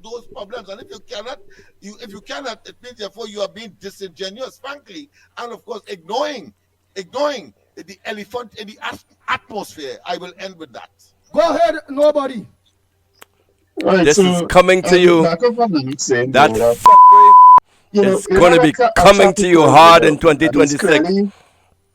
those problems. And if you cannot, it means therefore you are being disingenuous, frankly, and of course ignoring the elephant in the atmosphere. I will end with that. Go ahead, nobody. Right, This is so coming to you. back up on the saying That though, that fuckery is you going know to be like a coming to you tropical hard in leader, and he's 2026. clearly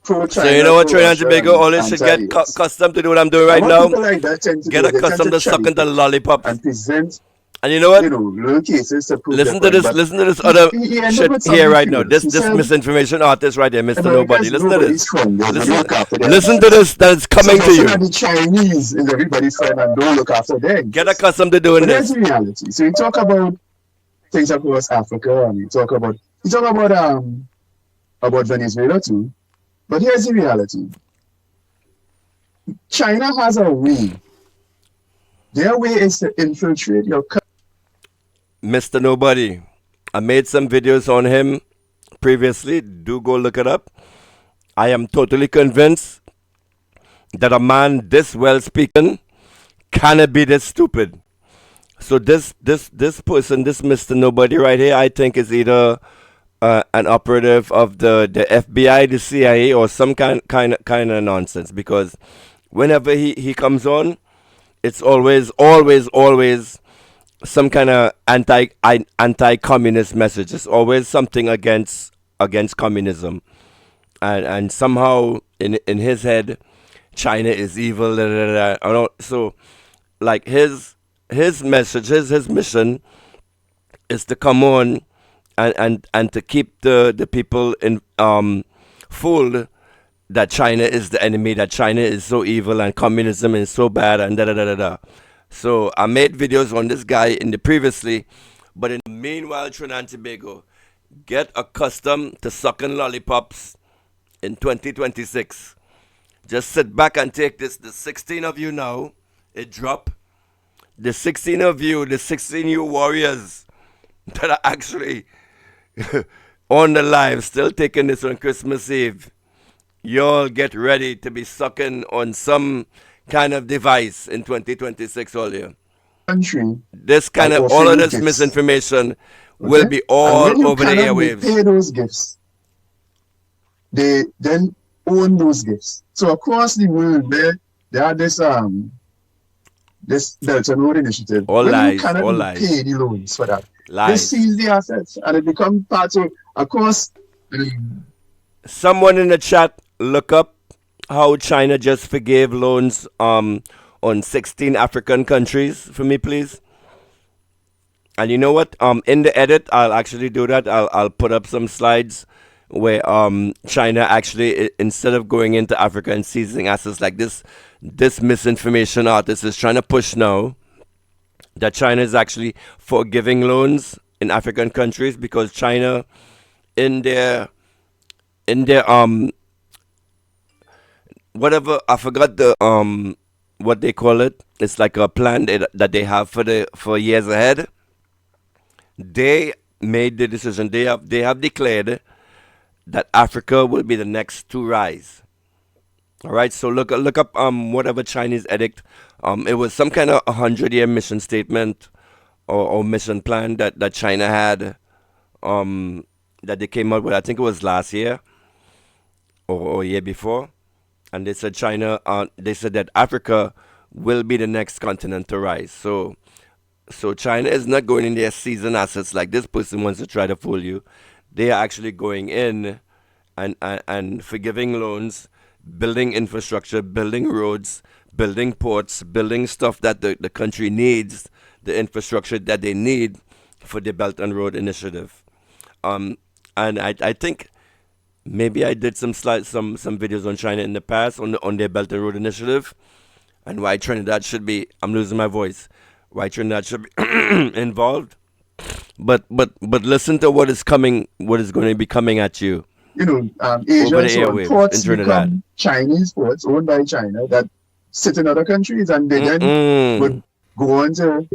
pro So you China, know what, pro Trinidad and Russia, Tobago, and all this should get anti-US. accustomed to do what I'm doing And right what now. people like that tend to Get do, they tend accustomed to to cherry sucking the pick lollipops. and present, And you know what? little cases to prove their Listen to point. this. But Listen to this he, other he ended shit with here something right now. curious. He This said, misinformation artist right there, Mr. America Nobody. is Listen to nobody's this. friend. They Listen. look after their Listen to guys. this. That's coming to Suggesting that you. the Chinese is everybody's friend and don't look after them. Get accustomed to doing But that's this. the reality. So you talk about things across Africa, and you talk about Venezuela too. But here's the reality. China has a way. Their way is to infiltrate your country. Mr. Nobody. I made some videos on him previously. Do go look it up. I am totally convinced that a man this well speaking cannot be this stupid. So this person, this Mr. Nobody right here, I think is either an operative of the FBI, the CIA, or some kind of nonsense. Because whenever he comes on, it's always some kind of anti-communist message. It's always something against communism, and somehow in his head, China is evil. Da, da, da. So, like his message, his mission is to come on and to keep the people in fooled that China is the enemy, that China is so evil and communism is so bad and da da da da da. So I made videos on this guy in the previously, but in the meanwhile, Trinidad and Tobago, get accustomed to sucking lollipops in 2026. Just sit back and take this. The 16 of you now, it drop. The 16 of you, the 16 you warriors that are actually on the live, still taking this on Christmas Eve. Y'all get ready to be sucking on some kind of device in 2026 all year. Country This kind and of, all offering of this gifts. misinformation will Okay? be And all when you over the cannot airwaves. pay those gifts, they then own those gifts. So across the world, there are this Belt and Road Initiative. All When you lies, cannot all lies. pay the loans for that, they Lies. seize the assets and it becomes part of across. Someone in the chat, look up how China just forgave loans on 16 African countries for me, please. And you know what? In the edit, I'll actually do that. I'll put up some slides where China actually, instead of going into Africa and seizing assets like this misinformation artist is trying to push now, that China is actually forgiving loans in African countries, because China in their whatever, I forgot the what they call it. It's like a plan that they have for years ahead. They made the decision. They have declared that Africa will be the next to rise. All right. So look up whatever Chinese edict. It was some kind of 100-year mission statement or mission plan that China had. That they came out with. I think it was last year or year before, and they said they said that Africa will be the next continent to rise. So China is not going in there seizing assets like this person wants to try to fool you. They are actually going in and forgiving loans, building infrastructure, building roads, building ports, building stuff that the country needs, the infrastructure that they need for the Belt and Road Initiative. And I think maybe I did some videos on China in the past on their Belt and Road Initiative, and why Trinidad should be. I'm losing my voice. Why Trinidad should be involved. But listen to what is coming. What is going to be coming at you. Asia over the and so on, airwaves ports in Trinidad. become Chinese ports owned by China that sit in other countries, and they then would go on to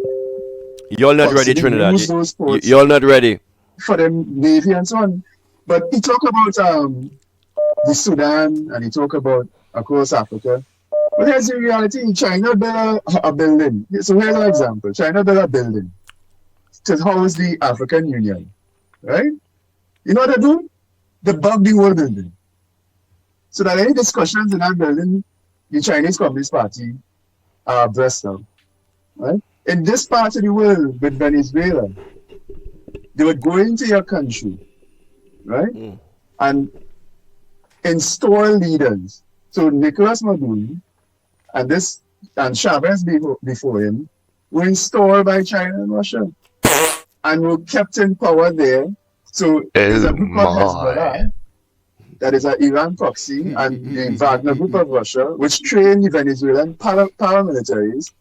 You're not ready, possibly Trinidad. use those ports You're not ready. for them navy and so on. But he talk about the Sudan, and he talk about across Africa. But here's the reality: China built a building. So here's an example: China built a building, to house the African Union, right? You know what they do? They bug the whole building. So that any discussions in that building, the Chinese Communist Party are breast down, right? In this part of the world with Venezuela, they would go into your country, right? And install leaders. So Nicolas Maduro and Chavez before him were installed by China and Russia and were kept in power there. So there's a Oh group called my. Hezbollah that is an Iran proxy and the Wagner group of Russia, which train the Venezuelan paramilitaries.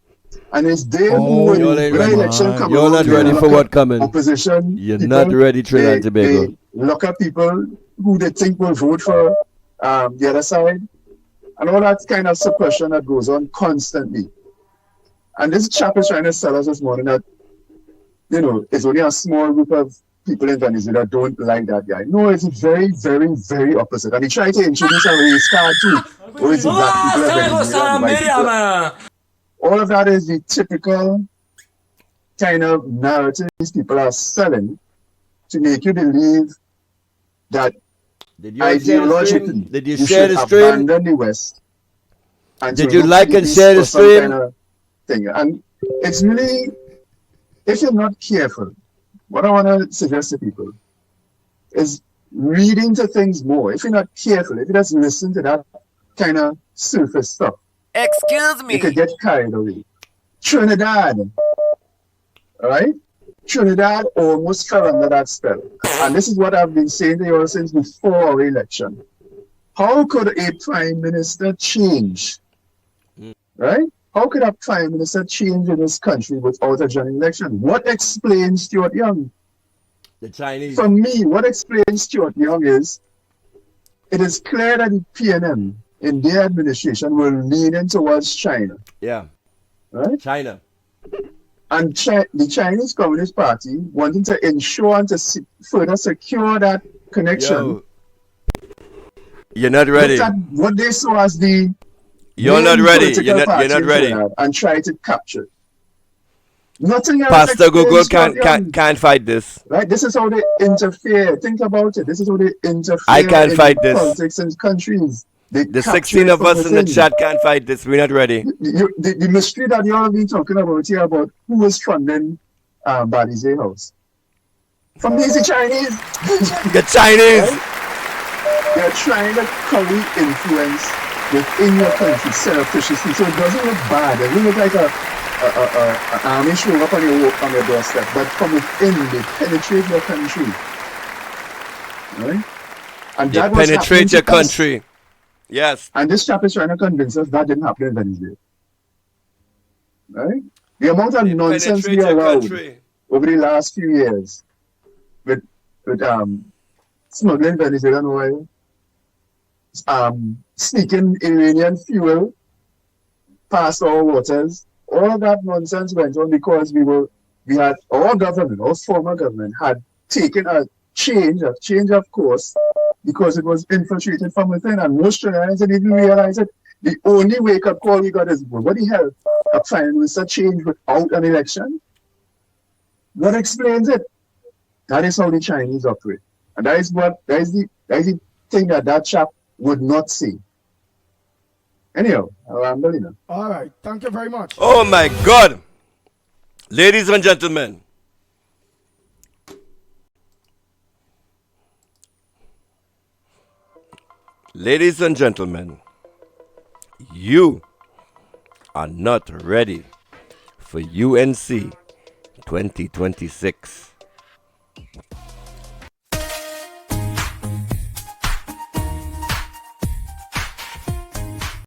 And it's them who would, Y'all ain't when an ready. election come Y'all around, not they ready for lock what up coming. opposition You're people. not ready, Trinidad and Tobago. They lock up people who they think will vote for the other side. And all that kind of suppression that goes on constantly. And this chap is trying to sell us this morning that, you know, it's only a small group of people in Venezuela that don't like that guy. No, it's very, very, very opposite. And he tried to introduce a race card too. Oh, it's the black people of Venezuela, the white people. All of that is the typical kind of narrative these people are selling to make you believe that Did you share the stream? ideologically Did you you share should the stream? abandon the West and Did to you look like to the and East share the for some stream? kind of thing. And it's really, if you're not careful, what I want to suggest to people is read into things more. If you're not careful, if you just listen to that kind of surface stuff, Excuse you could me. get carried away. Trinidad, all right? Trinidad almost fell under that spell. And this is what I've been saying to you all since before our election. How could a prime minister change, right? How could a prime minister change in this country without a general election? What explains Stuart Young? The Chinese. For me, what explains Stuart Young is, it is clear that the PNM in their administration will lean in towards China, Yeah. right? China. And the Chinese Communist Party wanting to ensure and to further secure that connection. Yo, you're not ready. Looked at what they saw as the You're not main ready. political You're party not in ready. Trinidad and try to capture it. Nothing else Pastor Google explains Stuart Young, can't fight this. right? This is how they interfere. Think about it. This is how they interfere I can't in fight this. politics in countries. They The capture 16 it of from us in the within. chat can't fight this. We're not ready. The mystery that you all have been talking about here about who is funding Balize House. From these Chinese. The Chinese. Right? They're trying to curry influence within your country surreptitiously. So it doesn't look bad. It doesn't look like an army showing up on your doorstep. But from within, they penetrate your country. Right? And They that was happening penetrate your to us. country. Yes. And this chap is trying to convince us that didn't happen in Venezuela. Right? The amount of They nonsense we penetrate your allowed country. over the last few years with smuggling Venezuelan oil, sneaking Iranian fuel past our waters, all of that nonsense went on because we had our government, our former government, had taken a change of course, because it was infiltrated from within, and most Trinidadians didn't even realize it. The only wake-up call we got is, well, what the hell? A prime minister change without an election? What explains it? That is how the Chinese operate. And that is the thing that chap would not see. Anyhow, I'm done now. All right. Thank you very much. Oh my God. Ladies and gentlemen. Ladies and gentlemen, you are not ready for UNC 2026.